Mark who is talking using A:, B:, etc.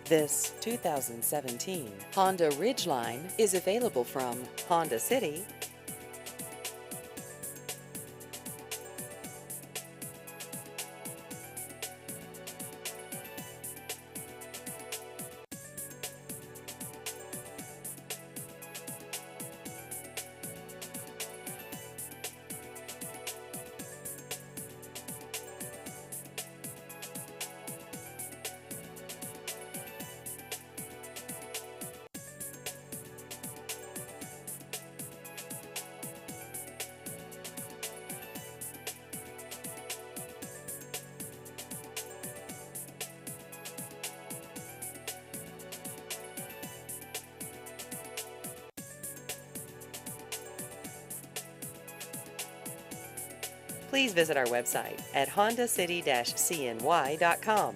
A: This 2017 Honda Ridgeline is available from Honda City. Please visit our website at hondacity-cny.com.